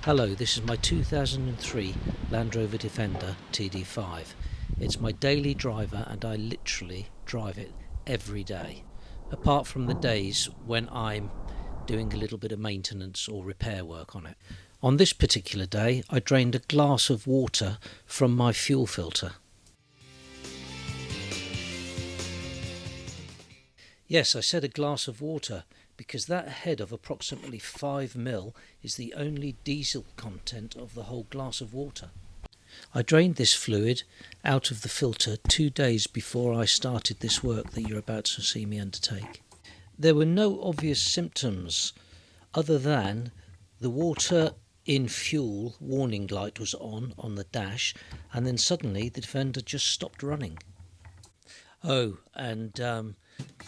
Hello, this is my 2003 Land Rover Defender TD5. It's my daily driver and I literally drive it every day, apart from the days when I'm doing a little bit of maintenance or repair work on it. On this particular day, I drained a glass of water from my fuel filter. Yes, I said a glass of water because that head of approximately 5 ml is the only diesel content of the whole glass of water. I drained this fluid out of the filter 2 days before I started this work that you're about to see me undertake. There were no obvious symptoms other than the water in fuel warning light was on the dash, and then suddenly the Defender just stopped running. Oh, and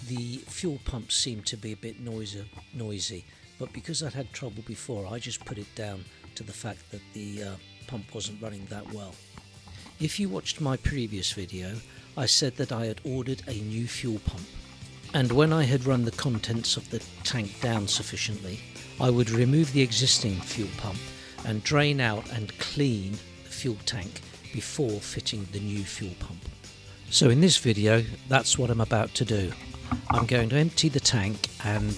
the fuel pump seemed to be a bit noisy, but because I'd had trouble before, I just put it down to the fact that the pump wasn't running that well. If you watched my previous video, I said that I had ordered a new fuel pump, and when I had run the contents of the tank down sufficiently, I would remove the existing fuel pump and drain out and clean the fuel tank before fitting the new fuel pump. So in this video, that's what I'm about to do. I'm going to empty the tank and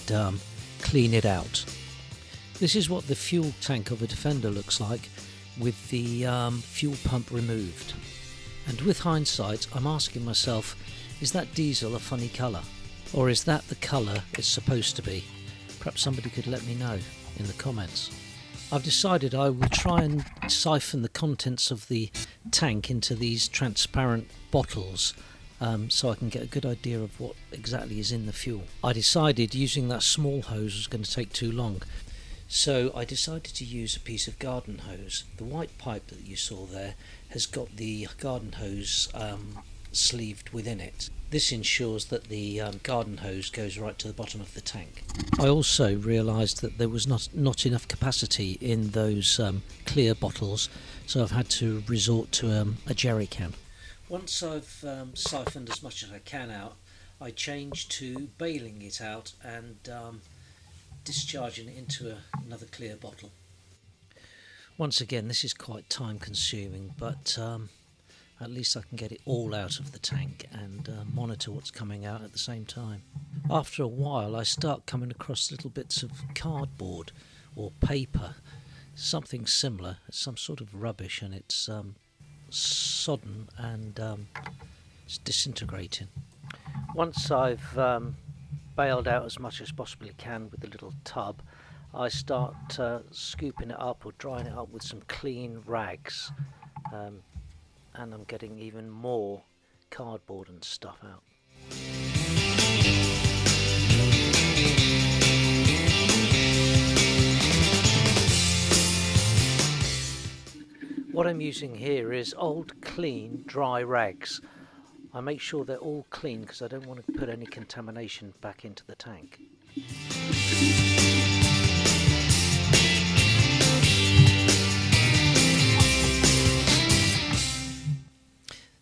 clean it out. This is what the fuel tank of a Defender looks like with the fuel pump removed. And with hindsight, I'm asking myself, is that diesel a funny colour? Or is that the colour it's supposed to be? Perhaps somebody could let me know in the comments. I've decided I will try and siphon the contents of the tank into these transparent bottles so I can get a good idea of what exactly is in the fuel. I decided using that small hose was going to take too long, so I decided to use a piece of garden hose. The white pipe that you saw there has got the garden hose sleeved within it. This ensures that the garden hose goes right to the bottom of the tank. I also realised that there was not enough capacity in those clear bottles, so I've had to resort to a jerry can. Once I've siphoned as much as I can out, I change to bailing it out and discharging it into another clear bottle. Once again, this is quite time consuming, but at least I can get it all out of the tank and monitor what's coming out at the same time. After a while I start coming across little bits of cardboard or paper, something similar, some sort of rubbish, and it's sodden and it's disintegrating. Once I've bailed out as much as possibly can with the little tub, I start scooping it up or drying it up with some clean rags. And I'm getting even more cardboard and stuff out. What I'm using here is old, clean, dry rags. I make sure they're all clean because I don't want to put any contamination back into the tank.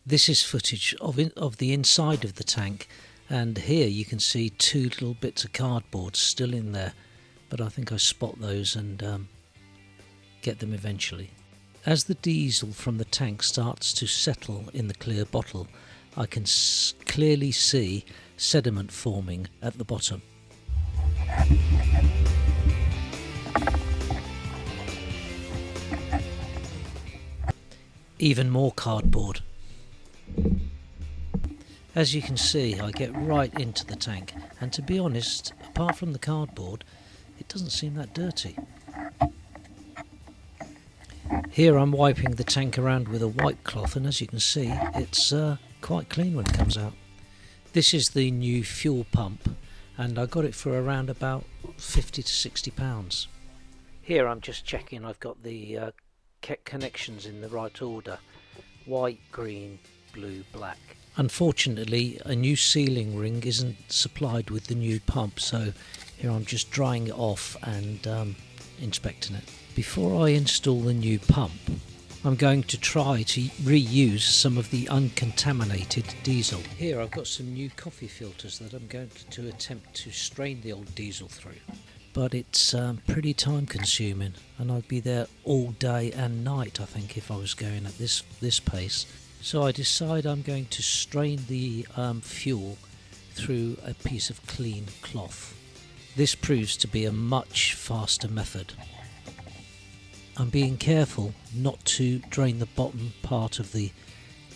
This is footage of the inside of the tank, and here you can see 2 little bits of cardboard still in there, but I think I spot those and get them eventually. As the diesel from the tank starts to settle in the clear bottle, I can clearly see sediment forming at the bottom. Even more cardboard. As you can see, I get right into the tank, and to be honest, apart from the cardboard, it doesn't seem that dirty. Here I'm wiping the tank around with a white cloth, and as you can see, it's quite clean when it comes out. This is the new fuel pump, and I got it for around about £50 to £60. Here I'm just checking I've got the connections in the right order: white, green, blue, black. Unfortunately, a new sealing ring isn't supplied with the new pump, so here I'm just drying it off and inspecting it. Before I install the new pump, I'm going to try to reuse some of the uncontaminated diesel. Here I've got some new coffee filters that I'm going to attempt to strain the old diesel through. but it's pretty time consuming, and I'd be there all day and night, I think, if I was going at this pace. So I decide I'm going to strain the fuel through a piece of clean cloth. This proves to be a much faster method. I'm being careful not to drain the bottom part of the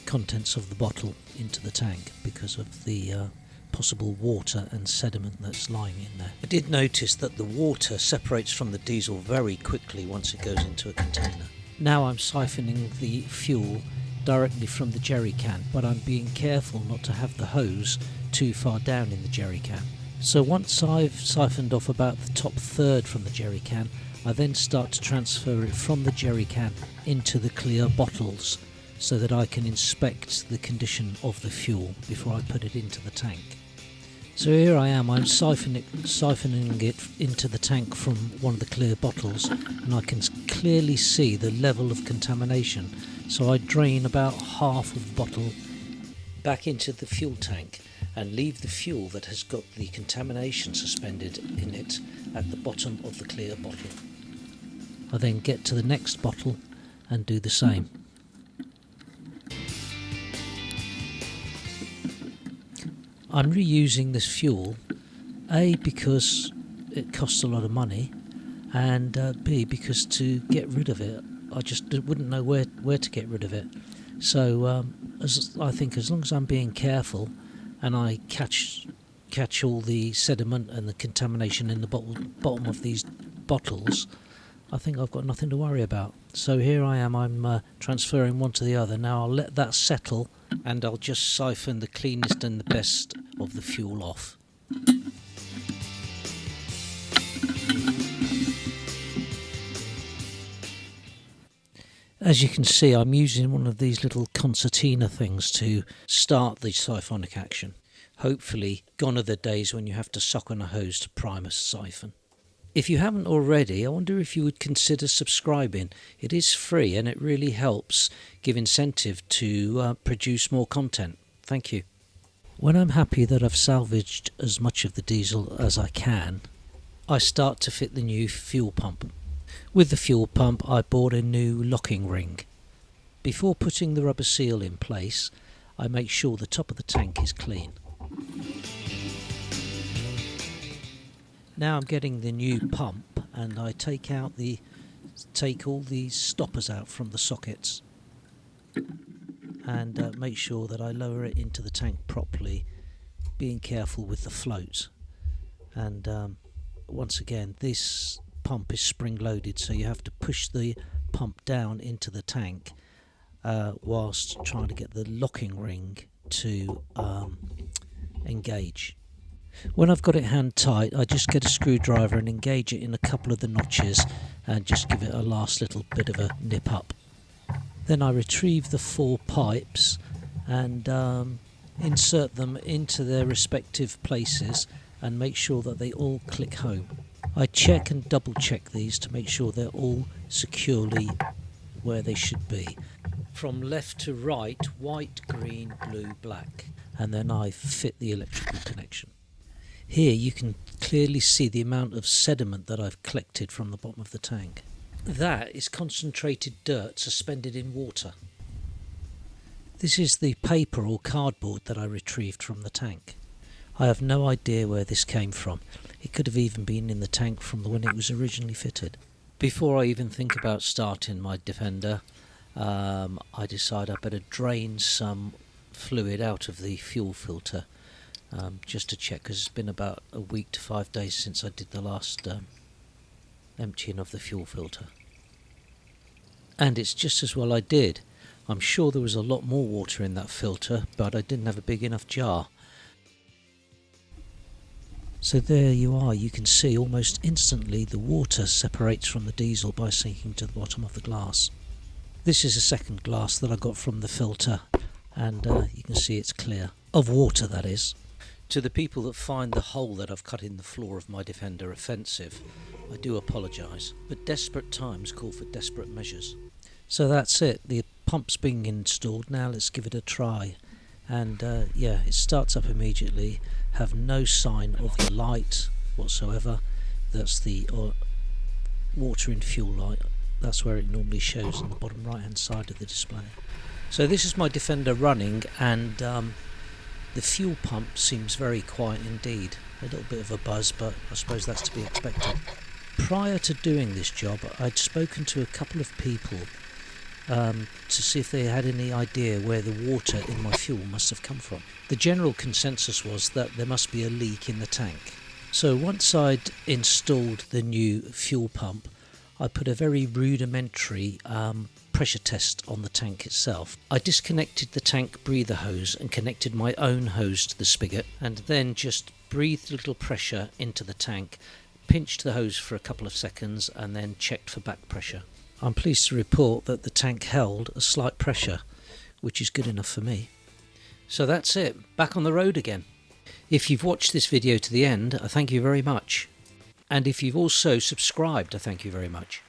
contents of the bottle into the tank because of the possible water and sediment that's lying in there. I did notice that the water separates from the diesel very quickly once it goes into a container. Now I'm siphoning the fuel directly from the jerry can, but I'm being careful not to have the hose too far down in the jerry can. So once I've siphoned off about the top third from the jerry can, I then start to transfer it from the jerry can into the clear bottles so that I can inspect the condition of the fuel before I put it into the tank. So here I am, I'm siphoning it into the tank from one of the clear bottles, and I can clearly see the level of contamination. So I drain about half of the bottle back into the fuel tank and leave the fuel that has got the contamination suspended in it at the bottom of the clear bottle. I then get to the next bottle and do the same. I'm reusing this fuel, A, because it costs a lot of money, and B, because to get rid of it, I just wouldn't know where to get rid of it. So I think as long as I'm being careful and I catch all the sediment and the contamination in the bottom of these bottles, I think I've got nothing to worry about. So here I am, I'm transferring one to the other. Now I'll let that settle and I'll just siphon the cleanest and the best of the fuel off. As you can see, I'm using one of these little concertina things to start the siphonic action. Hopefully gone are the days when you have to sock on a hose to prime a siphon. If you haven't already, I wonder if you would consider subscribing. It is free and it really helps give incentive to produce more content. Thank you. When I'm happy that I've salvaged as much of the diesel as I can, I start to fit the new fuel pump. With the fuel pump, I bought a new locking ring. Before putting the rubber seal in place, I make sure the top of the tank is clean. Now I'm getting the new pump, and I take all these stoppers out from the sockets and make sure that I lower it into the tank properly, being careful with the float. And once again, this pump is spring loaded, so you have to push the pump down into the tank whilst trying to get the locking ring to engage. When I've got it hand tight, I just get a screwdriver and engage it in a couple of the notches and just give it a last little bit of a nip up. Then I retrieve the 4 pipes and insert them into their respective places and make sure that they all click home. I check and double check these to make sure they're all securely where they should be. From left to right, white, green, blue, black, and then I fit the electrical connection. Here you can clearly see the amount of sediment that I've collected from the bottom of the tank. That is concentrated dirt suspended in water. This is the paper or cardboard that I retrieved from the tank. I have no idea where this came from. It could have even been in the tank from when it was originally fitted. Before I even think about starting my Defender, I decide I better drain some fluid out of the fuel filter just to check, because it's been about a week to 5 days since I did the last emptying of the fuel filter. And it's just as well I did. I'm sure there was a lot more water in that filter, but I didn't have a big enough jar. So there you are, you can see almost instantly the water separates from the diesel by sinking to the bottom of the glass. This is a second glass that I got from the filter, and you can see it's clear. Of water, that is. To the people that find the hole that I've cut in the floor of my Defender offensive, I do apologise, but desperate times call for desperate measures. So that's it, the pump's being installed. Now let's give it a try. And yeah, it starts up immediately, have no sign of the light whatsoever. that's the water in fuel light. That's where it normally shows on the bottom right hand side of the display. So this is my Defender running, and the fuel pump seems very quiet indeed. A little bit of a buzz, but I suppose that's to be expected. Prior to doing this job, I'd spoken to a couple of people to see if they had any idea where the water in my fuel must have come from. The general consensus was that there must be a leak in the tank. So once I'd installed the new fuel pump, I put a very rudimentary pressure test on the tank itself. I disconnected the tank breather hose and connected my own hose to the spigot, and then just breathed a little pressure into the tank, pinched the hose for a couple of seconds, and then checked for back pressure. I'm pleased to report that the tank held a slight pressure, which is good enough for me. So that's it, back on the road again. If you've watched this video to the end, I thank you very much. And if you've also subscribed, I thank you very much.